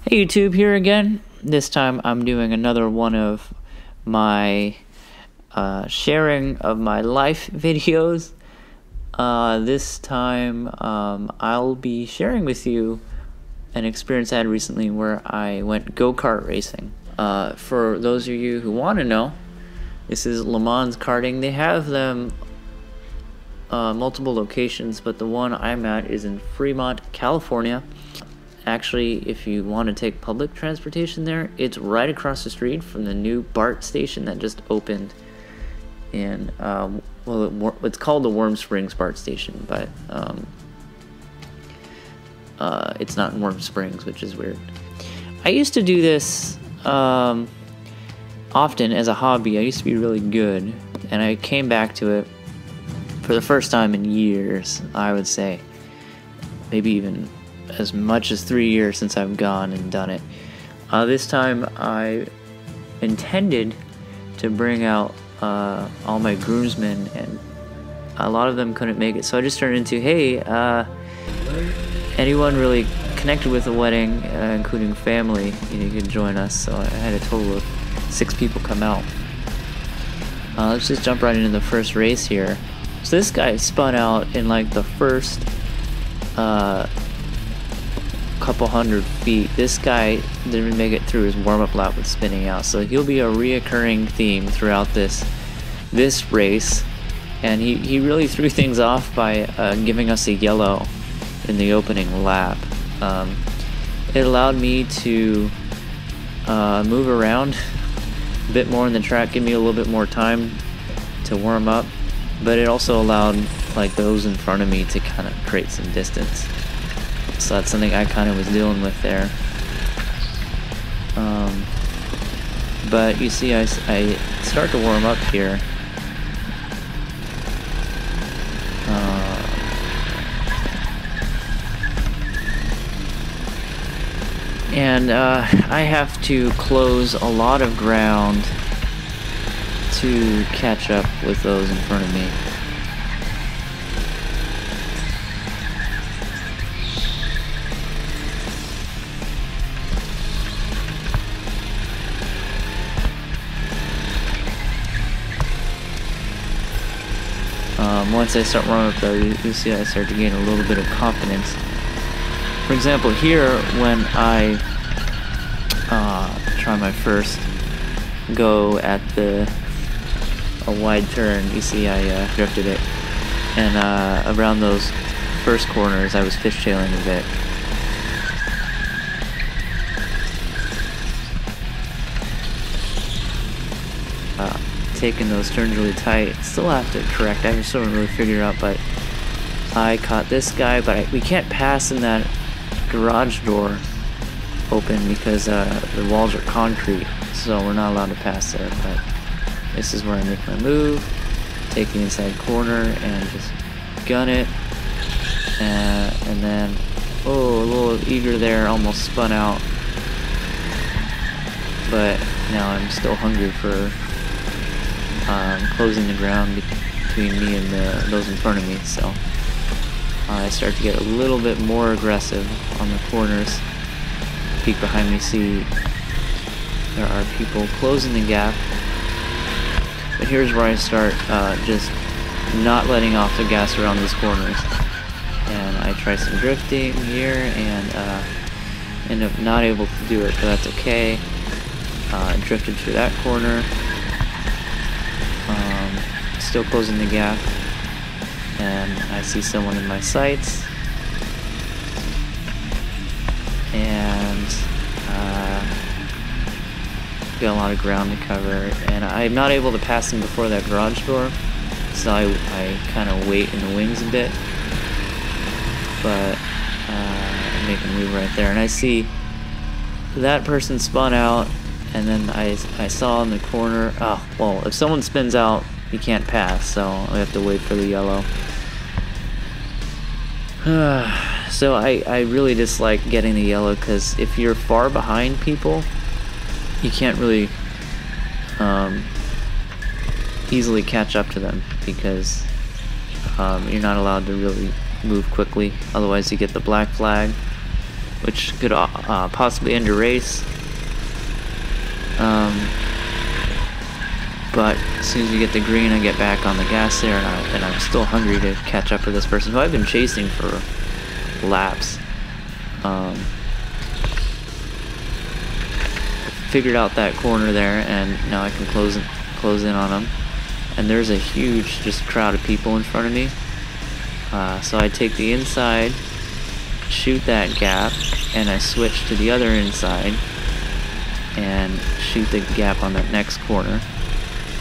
Hey YouTube, here again. This time I'm doing another one of my sharing of my life videos. This time I'll be sharing with you an experience I had recently where I went go-kart racing. For those of you who want to know, this is Leman's karting. They have them multiple locations, but the one I'm at is in Fremont, California. Actually, if you want to take public transportation there, it's right across the street from the new BART station that just opened in, it's called the Warm Springs BART station, but it's not in Warm Springs, which is weird. I used to do this often as a hobby. I used to be really good, and I came back to it for the first time in years, I would say. Maybe even as much as 3 years since I've gone and done it. This time I intended to bring out all my groomsmen, and a lot of them couldn't make it, so I just turned into, hey, anyone really connected with the wedding, including family, you could join us. So I had a total of 6 people come out. Let's just jump right into the first race here. So this guy spun out in like the first couple hundred feet. This guy didn't make it through his warm-up lap with spinning out, so he'll be a reoccurring theme throughout this race. And he really threw things off by giving us a yellow in the opening lap. It allowed me to move around a bit more in the track, give me a little bit more time to warm up, but it also allowed like those in front of me to kind of create some distance. So that's something I kind of was dealing with there. But you see, I start to warm up here. And I have to close a lot of ground to catch up with those in front of me. Once I start warming up though, you see I start to gain a little bit of confidence. For example, here when I try my first go at a wide turn, you see I drifted it, and around those first corners I was fishtailing a bit. Taking those turns really tight. Still have to correct. I still haven't really figured it out, but I caught this guy, but we can't pass in that garage door open because the walls are concrete, so we're not allowed to pass there. But this is where I make my move, take the inside corner and just gun it, and then a little eager there, almost spun out, but now I'm still hungry for closing the ground between me and those in front of me, so I start to get a little bit more aggressive on the corners. Peek behind me, see there are people closing the gap, but here's where I start just not letting off the gas around these corners, and I try some drifting here and end up not able to do it, but that's okay. Drifted through that corner. Still closing the gap, and I see someone in my sights, and got a lot of ground to cover, and I'm not able to pass him before that garage door, so I kind of wait in the wings a bit, but I make a move right there, and I see that person spun out, and then I saw in the corner, oh, well, if someone spins out, you can't pass, so I have to wait for the yellow. So I really dislike getting the yellow, because if you're far behind people, you can't really easily catch up to them, because you're not allowed to really move quickly, otherwise you get the black flag. which could possibly end a race. But as soon as we get the green, I get back on the gas there, and I'm still hungry to catch up with this person who I've been chasing for laps. Figured out that corner there, and now I can close in on them. And there's a huge just crowd of people in front of me. So I take the inside, shoot that gap, and I switch to the other inside and shoot the gap on that next corner.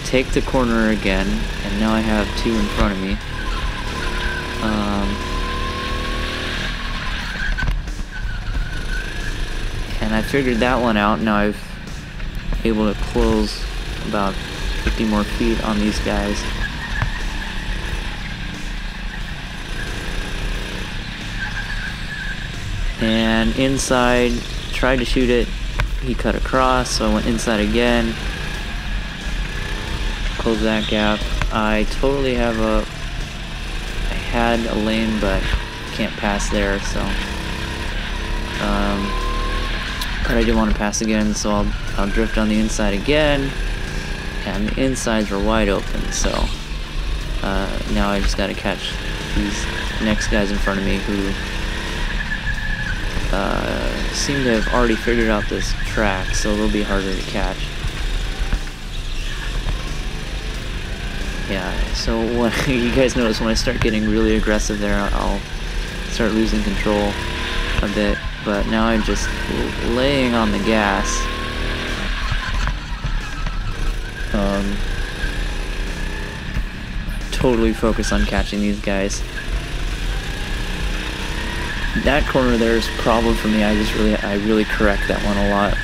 Take the corner again, and now I have two in front of me. And I figured that one out. Now I've able to close about 50 more feet on these guys. And inside, tried to shoot it, he cut across, so I went inside again. Close that gap. I totally have I had a lane, but can't pass there, so but I did want to pass again, so I'll drift on the inside again, and the insides were wide open, so now I just got to catch these next guys in front of me who seem to have already figured out this track, so they'll be harder to catch. Yeah, so when you guys notice when I start getting really aggressive there, I'll start losing control a bit, but now I'm just laying on the gas. Totally focus on catching these guys. That corner there is a problem for me. I really correct that one a lot.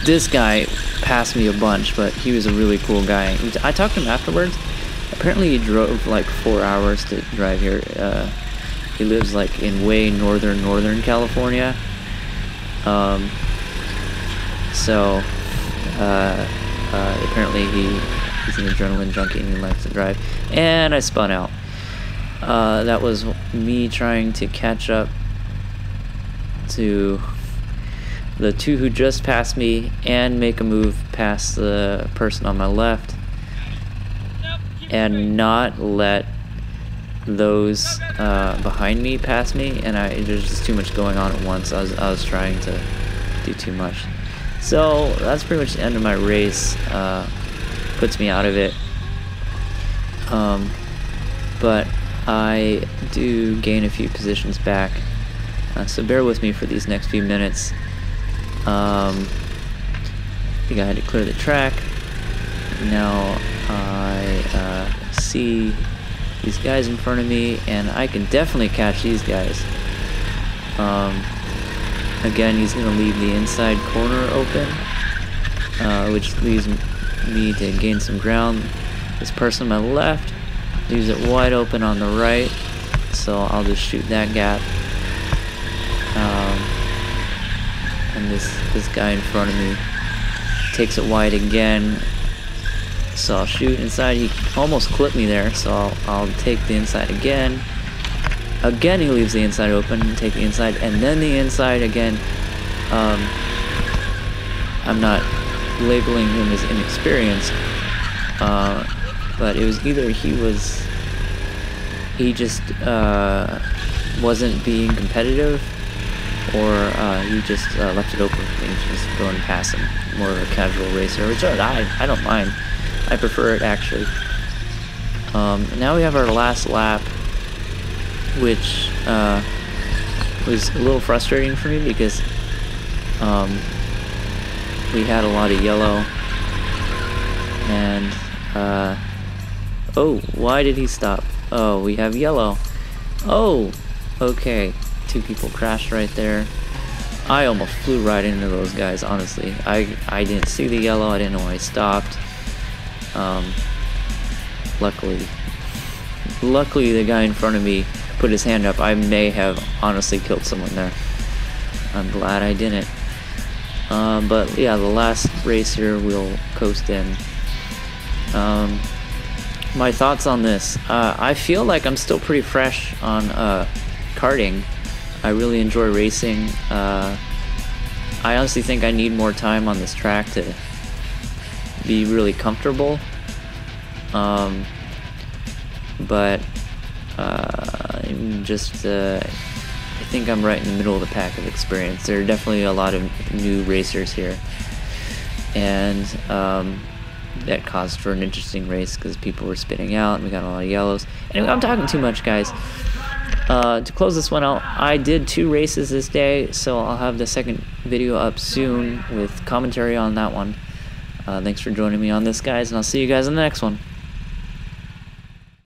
This guy passed me a bunch, but he was a really cool guy. I talked to him afterwards. Apparently he drove like 4 hours to drive here. He lives like in way northern California. Apparently he's an adrenaline junkie and he likes to drive. And I spun out. That was me trying to catch up to the two who just passed me and make a move past the person on my left, and not let those behind me pass me. And there's just too much going on at once. I was trying to do too much. So that's pretty much the end of my race. Puts me out of it. But I do gain a few positions back. So bear with me for these next few minutes. I think I had to clear the track. Now I see these guys in front of me, and I can definitely catch these guys. Again, he's going to leave the inside corner open, which leaves me to gain some ground. This person on my left leaves it wide open on the right, so I'll just shoot that gap. And this guy in front of me takes it wide again, so I'll shoot inside. He almost clipped me there, so I'll take the inside again. Again, he leaves the inside open, take the inside, and then the inside again. I'm not labeling him as inexperienced, but it was either he just wasn't being competitive, or he just left it open for me to just go and pass him. More of a casual racer, which I don't mind. I prefer it, actually. Now we have our last lap, which was a little frustrating for me because we had a lot of yellow, and oh, why did he stop? Oh, we have yellow. Oh, okay. Two people crashed right there. I almost flew right into those guys, honestly. I didn't see the yellow. I didn't know why I stopped. Luckily the guy in front of me put his hand up. I may have honestly killed someone there. I'm glad I didn't. But yeah, the last race here we'll coast in. My thoughts on this. I feel like I'm still pretty fresh on karting. I really enjoy racing. I honestly think I need more time on this track to be really comfortable. But I'm just I think I'm right in the middle of the pack of experience. There are definitely a lot of new racers here, and that caused for an interesting race because people were spitting out and we got a lot of yellows. Anyway, I'm talking too much, guys. To close this one out, I did 2 races this day, so I'll have the second video up soon with commentary on that one. Thanks for joining me on this, guys, and I'll see you guys in the next one.